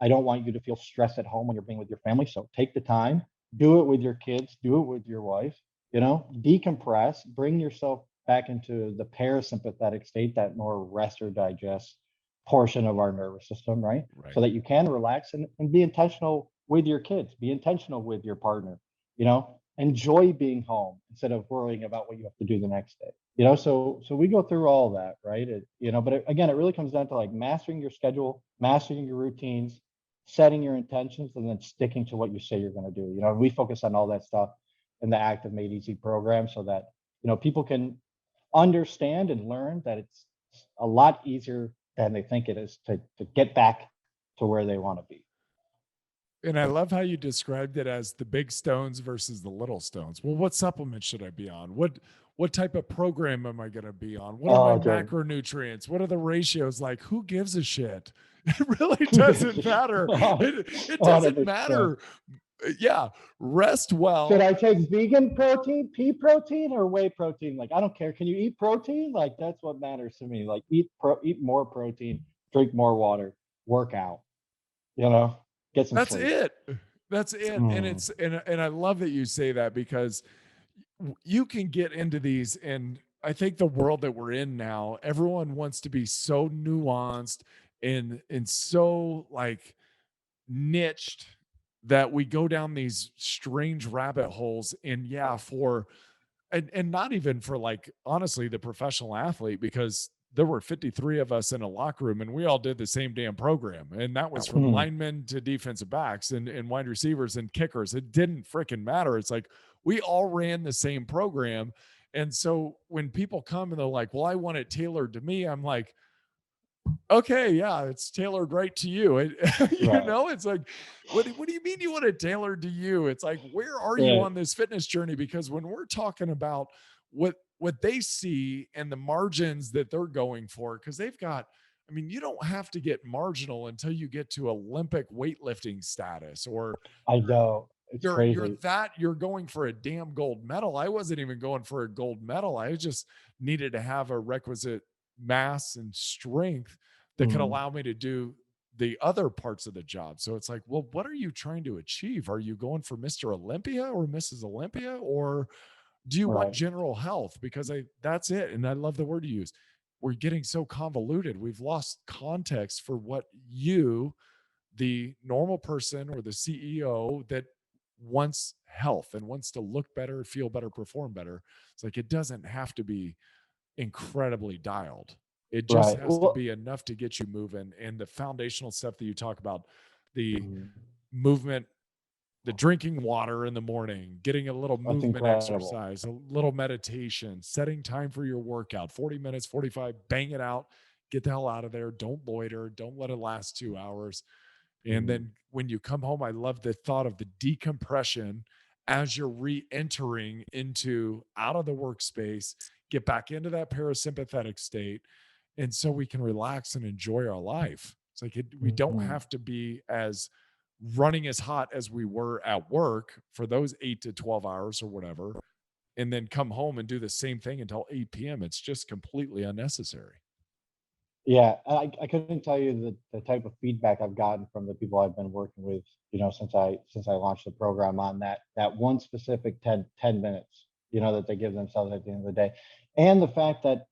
I don't want you to feel stressed at home when you're being with your family. So take the time, do it with your kids, do it with your wife. Decompress, bring yourself back into the parasympathetic state, that more rest or digest portion of our nervous system, right? Right. So that you can relax and be intentional with your kids, be intentional with your partner, enjoy being home instead of worrying about what you have to do the next day. So we go through all that, right? Again, it really comes down to like mastering your schedule, mastering your routines, setting your intentions, and then sticking to what you say you're going to do. We focus on all that stuff in the Active Made Easy program so that people can understand and learn that it's a lot easier than they think it is to get back to where they want to be. And I love how you described it as the big stones versus the little stones. Well, what supplements should I be on? What type of program am I going to be on? What are my Oh, dude. macronutrients? What are the ratios? Like, who gives a shit? It really doesn't matter. It doesn't 100%. matter. Yeah, rest Should well. I take vegan protein, pea protein, or whey protein? Like, I don't care. Can you eat protein? Like, that's what matters to me. Like, eat more protein, drink more water, work out, you know, get some That's sleep. it. That's it. And Mm, and I love that you say that because you can get into these, and I think the world that we're in now, everyone wants to be so nuanced and so like niched that we go down these strange rabbit holes. And yeah, for and not even for like honestly the professional athlete, because there were 53 of us in a locker room and we all did the same damn program, and that was from mm, linemen to defensive backs and wide receivers and kickers. It didn't freaking matter. It's like we all ran the same program. And so when people come and they're like, well, I want it tailored to me, I'm like, okay, yeah, it's tailored right to you. right, It's like, what do you mean you want it tailored to you? It's like, where are you right. on this fitness journey? Because when we're talking about what they see and the margins that they're going for, because they've got, I mean, you don't have to get marginal until you get to Olympic weightlifting status, or I know it's crazy. you're going for a damn gold medal. I wasn't even going for a gold medal. I just needed to have a requisite mass and strength that could Mm, allow me to do the other parts of the job. So it's like, well, what are you trying to achieve? Are you going for Mr. Olympia or Mrs. Olympia, or do you want right, general health? Because that's it. And I love the word you use. We're getting so convoluted. We've lost context for what you, the normal person or the CEO that wants health and wants to look better, feel better, perform better. It's like it doesn't have to be incredibly dialed. It just right. has to Well, be enough to get you moving. And the foundational stuff that you talk about, the mm, movement, the drinking water in the morning, getting a little that's movement incredible. exercise, a little meditation, setting time for your workout, 40 minutes, 45, bang it out, get the hell out of there. Don't loiter. Don't let it last 2 hours. And Mm, then when you come home, I love the thought of the decompression as you're re-entering into out of the workspace, get back into that parasympathetic state. And so we can relax and enjoy our life. It's like we don't mm. have to be as running as hot as we were at work for those 8 to 12 hours or whatever, and then come home and do the same thing until 8 p.m. It's just completely unnecessary. Yeah, I couldn't tell you the type of feedback I've gotten from the people I've been working with, since I launched the program on that one specific 10 minutes, that they give themselves at the end of the day. And the fact that,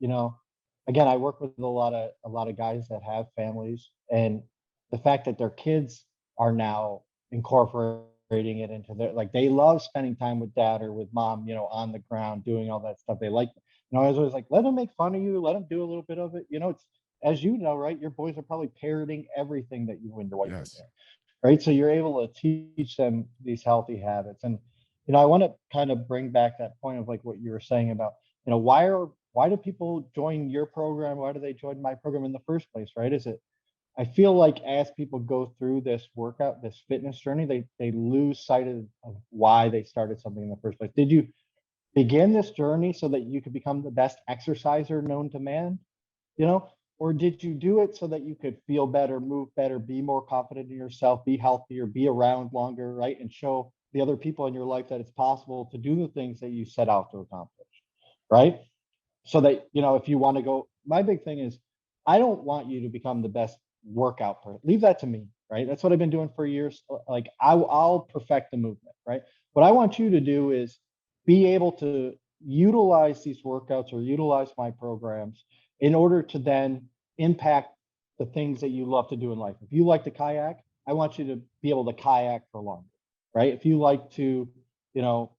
again, I work with a lot of guys that have families, and the fact that their kids are now incorporating it into their, like, they love spending time with dad or with mom, on the ground doing all that stuff. They like, I was always like, let them make fun of you, let them do a little bit of it. It's, as you know, right, your boys are probably parroting everything that you and your wife are Yes. doing, right? So you're able to teach them these healthy habits. And, I want to kind of bring back that point of like what you were saying about, why do people join your program? Why do they join my program in the first place, right? I feel like as people go through this workout, this fitness journey, they lose sight of why they started something in the first place. Did you begin this journey so that you could become the best exerciser known to man? you know or did you do it so that you could feel better, move better, be more confident in yourself, be healthier, be around longer, right, and show the other people in your life that it's possible to do the things that you set out to accomplish, right? So that, if you want to go, my big thing is, I don't want you to become the best workout person. Leave that to me, right? That's what I've been doing for years. Like, I'll perfect the movement, right? What I want you to do is be able to utilize these workouts or utilize my programs in order to then impact the things that you love to do in life. If you like to kayak, I want you to be able to kayak for longer, right? If you like to,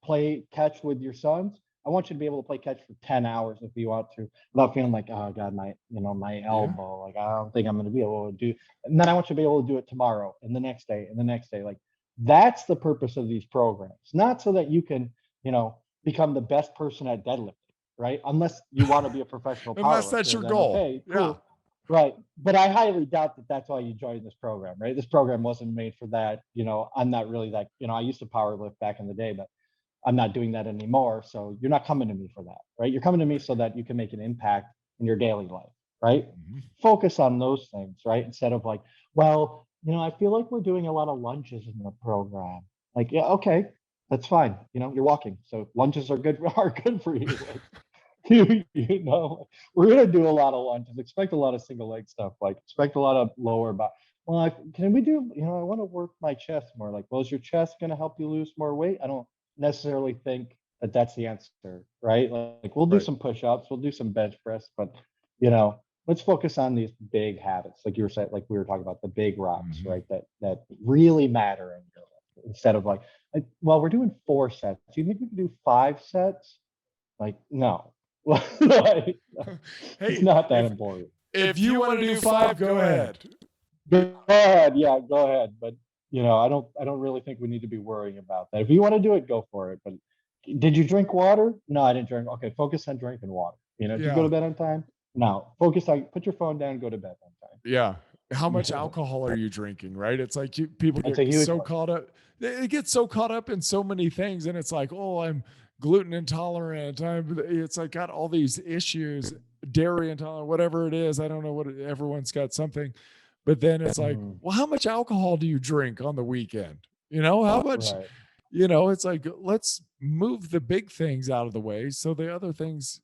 play catch with your sons, I want you to be able to play catch for 10 hours if you want to, without feeling like, oh God, my elbow, like I don't think I'm going to be able to do. And then I want you to be able to do it tomorrow and the next day and the next day. Like that's the purpose of these programs, not so that you can, become the best person at deadlifting, right? Unless you want to be a professional Unless powerlifter, that's your then goal. okay, Yeah. cool. Right. But I highly doubt that that's why you joined this program, right? This program wasn't made for that. I'm not really that, I used to power lift back in the day, but I'm not doing that anymore. So you're not coming to me for that, right? You're coming to me so that you can make an impact in your daily life, right? Mm-hmm. Focus on those things, right? Instead of like, well, I feel like we're doing a lot of lunges in the program. Like, yeah, okay, that's fine. You're walking. So lunges are good for you. Like, we're gonna do a lot of lunges. Expect a lot of single leg stuff. Like expect a lot of lower back. Well, can we do? I want to work my chest more. Like, well, is your chest gonna help you lose more weight? I don't necessarily think that that's the answer, right? Like we'll do some push-ups, we'll do some bench press, but let's focus on these big habits, like you were saying, like we were talking about the big rocks, Mm-hmm. right? That really matter in your life. Instead of like, well, we're doing 4 sets. Do you think we can do 5 sets? Like, no. Like, it's not that important. If you want to do 5, go ahead. Go ahead, yeah, go ahead. But I don't really think we need to be worrying about that. If you want to do it, go for it. But did you drink water? No, I didn't drink. Okay, focus on drinking water. Did you go to bed on time? No. Focus on put your phone down, go to bed on time. Yeah. How much alcohol are you drinking, right? It's like people That's a get huge so one. caught up. They get so caught up in so many things, and it's like, oh, I'm gluten intolerant. It's like got all these issues, dairy intolerant, whatever it is. I don't know what everyone's got something, but then it's like, well, how much alcohol do you drink on the weekend? How much? Right. It's like let's move the big things out of the way so the other things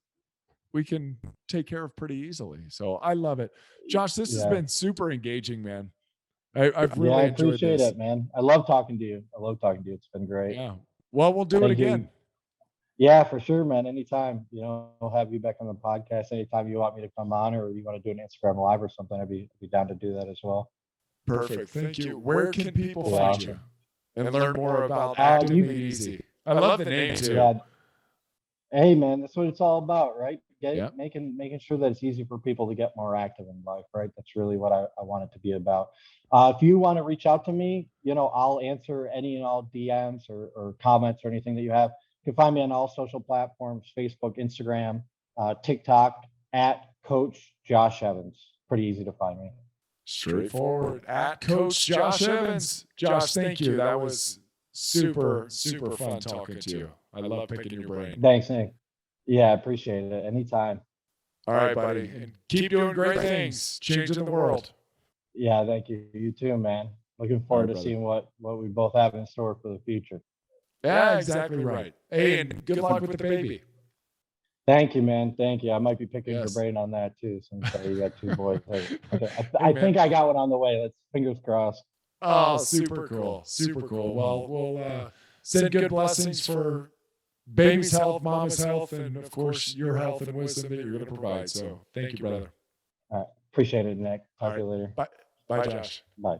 we can take care of pretty easily. So I love it. Josh, this has been super engaging, man. I've really I enjoyed appreciate this. it, man. I love talking to you. It's been great. Yeah. Well, we'll do it Thank again. you. Yeah, for sure, man. Anytime, I'll have you back on the podcast. Anytime you want me to come on or you want to do an Instagram live or something, I'd be down to do that as well. Perfect. Thank you. Where can people find you and learn more about Active you- and Easy? I love the name too. Yeah. Hey, man, that's what it's all about, right? Yep. Making sure that it's easy for people to get more active in life, right? That's really what I want it to be about. If you want to reach out to me, I'll answer any and all DMs or comments or anything that you have. You can find me on all social platforms, Facebook, Instagram, TikTok, at Coach Josh Evans. Pretty easy to find me. Straightforward. At Coach Josh Evans. Josh, thank you. That was super, super fun talking to you. I love picking your brain. Thanks, Nick. Yeah, I appreciate it. Anytime. All right, buddy. And keep doing great things, changing the world. Yeah, thank you. You too, man. Looking forward to seeing what we both have in store for the future. Yeah, exactly right. Hey, and good luck with the baby. Thank you, man. Thank you. I might be picking your brain on that too, since you got 2 boys. I think I got one on the way. Let's fingers crossed. Oh, super cool. Super cool. Well, we'll send good blessings for baby's health, mama's health, and of course your health and wisdom that you're going to provide. So thank you, brother. All right. Appreciate it, Nick. Talk to you later. Bye, Josh. Bye.